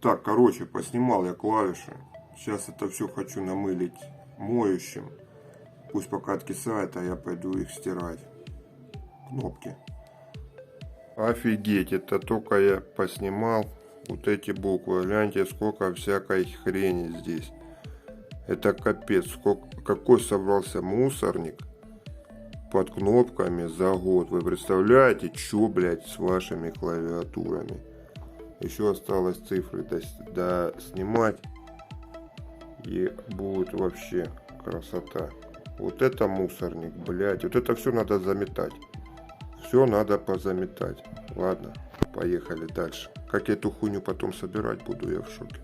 Так, короче, поснимал я клавиши. Сейчас это все хочу намылить моющим. Пусть пока откисает, а я пойду их стирать. Кнопки. Офигеть, это только я поснимал вот эти буквы. Гляньте, сколько всякой хрени здесь. Это капец. Какой собрался мусорник под кнопками за год. Вы представляете, что, блядь, с вашими клавиатурами? Еще осталось цифры снимать. И будет вообще красота. Вот это мусорник, блядь. Вот это все надо заметать. Все надо позаметать. Ладно, поехали дальше. Как я эту хуйню потом собирать буду, я в шоке.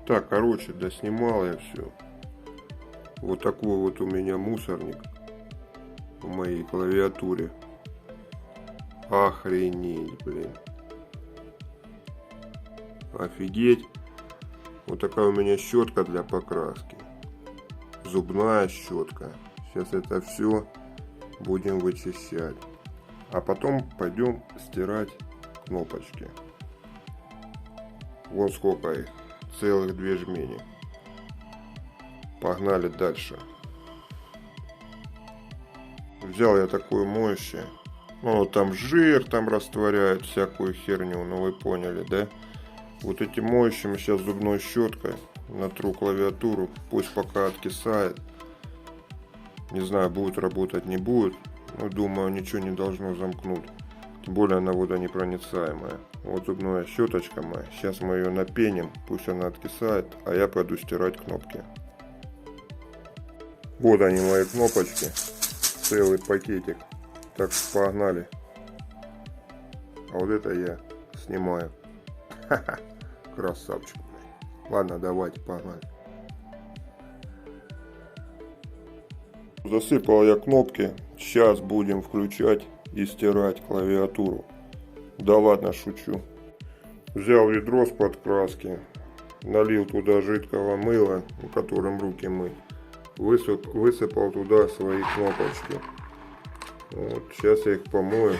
Так, короче, доснимал я все. Вот такой вот у меня мусорник в моей клавиатуре. Охренеть, блин. Офигеть. Вот такая у меня щетка для покраски. Зубная щетка. Сейчас это все будем вычищать. А потом пойдем стирать кнопочки. Вот сколько их. Целых 2 жмени. Погнали дальше. Взял я такое моющее. Ну, там жир там растворяет, всякую херню. Ну, вы поняли, да? Вот этим моющим сейчас зубной щеткой натру клавиатуру. Пусть пока откисает. Не знаю, будет работать, не будет. Но думаю, ничего не должно замкнуть. Тем более она водонепроницаемая. Вот зубная щеточка моя. Сейчас мы ее напеним. Пусть она откисает. А я пойду стирать кнопки. Вот они, мои кнопочки. Целый пакетик. Так что погнали. А вот это я снимаю. Ха-ха. Красавчик. Ладно, давайте, погнали. Засыпал я кнопки. Сейчас будем включать и стирать клавиатуру. Да ладно, шучу. Взял ведро с подкраски. Налил туда жидкого мыла, которым руки мыть. Высыпал туда свои кнопочки. Вот, сейчас я их помою.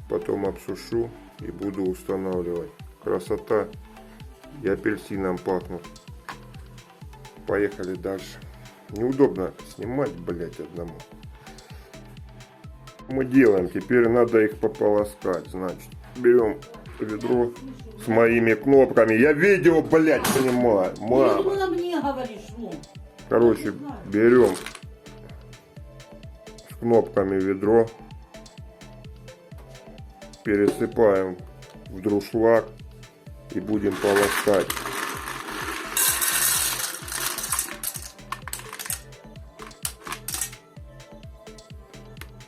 Потом обсушу и буду устанавливать. Красота. И апельсином пахнут. Поехали дальше. Неудобно снимать, блять, одному. Мы делаем. Теперь надо их пополоскать. Значит, берем ведро с моими кнопками. Я видео, блять, понимаю. Мама. Мне говоришь, ну. Короче, берем с кнопками ведро. Пересыпаем в друшлаг. И будем полоскать.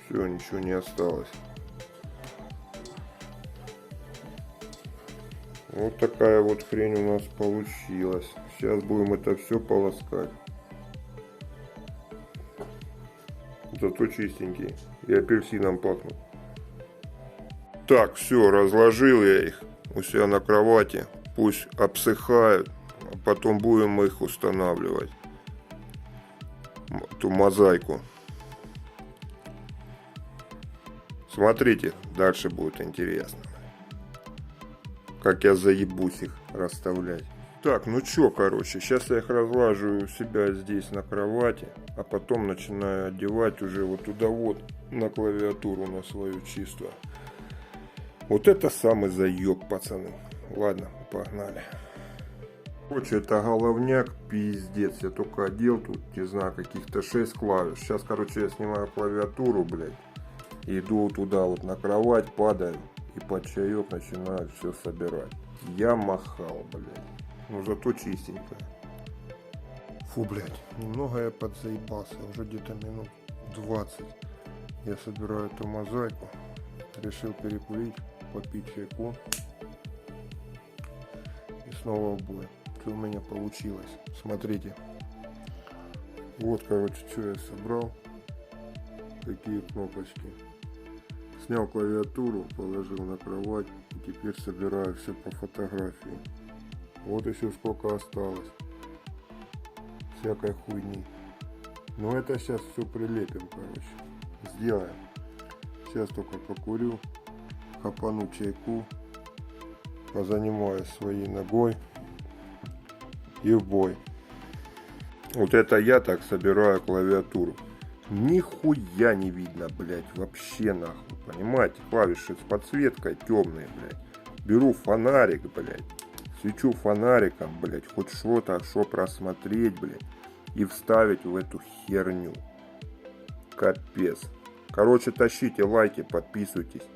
Все, ничего не осталось. Вот такая вот хрень у нас получилась. Сейчас будем это все полоскать. Зато чистенький. И апельсином пахнут. Так, все, разложил я их у себя на кровати. Пусть обсыхают. А потом будем их устанавливать. Эту мозаику. Смотрите, дальше будет интересно. Как я заебусь их расставлять. Так, ну чё, короче, сейчас я их разлаживаю у себя здесь на кровати. А потом начинаю одевать уже вот туда вот на клавиатуру на свою чистую. Вот это самый заеб, пацаны. Ладно, погнали. Короче, это головняк, пиздец. Я только одел тут, не знаю, каких-то 6 клавиш. Сейчас, короче, я снимаю клавиатуру, блядь. Иду туда вот на кровать, падаю. И под чаек начинаю все собирать. Я махал, блядь. Ну, зато чистенько. Фу, блядь. Немного я подзаебался. Уже где-то минут 20. Я собираю эту мозаику. Решил перекурить, попить чайку. И снова в бой. Что у меня получилось? Смотрите. Вот, короче, что я собрал. Такие кнопочки. Снял клавиатуру, положил на кровать. И теперь собираю все по фотографии. Вот еще сколько осталось. Всякой хуйни. Но это сейчас все прилепим, короче. Сделаем. Сейчас только покурю. Хапану чайку. позанимаюсь своей ногой и в бой. Вот это я так собираю клавиатуру. Нихуя не видно, блядь, вообще нахуй. Понимаете, клавиши с подсветкой темные, блядь. Беру фонарик, блядь. Свечу фонариком, блядь, хоть что-то, что просмотреть, блядь. И вставить в эту херню. Капец. Короче, тащите лайки, подписывайтесь.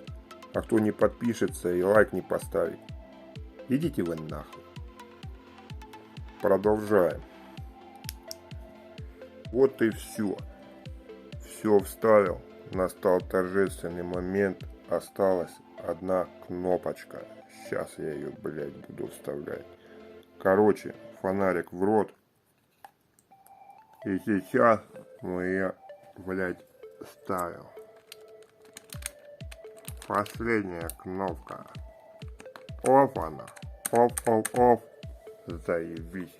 А кто не подпишется и лайк не поставит, идите вы нахуй. Продолжаем. Вот и все. Все вставил. Настал торжественный момент. Осталась одна кнопочка. Сейчас я ее, блядь, буду вставлять. Короче, фонарик в рот. И сейчас мы ее, блядь, ставим. Последняя кнопка. Оп она. Оп. Заебись.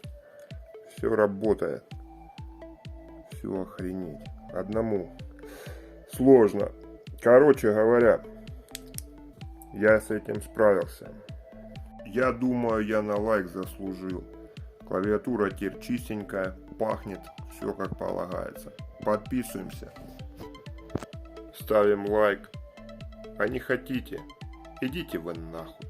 Все работает. Все охренеть. Одному сложно. Короче говоря, я с этим справился. Я думаю, я на лайк заслужил. Клавиатура теперь чистенькая, пахнет, все как полагается. Подписываемся. Ставим лайк. А не хотите, идите вы нахуй.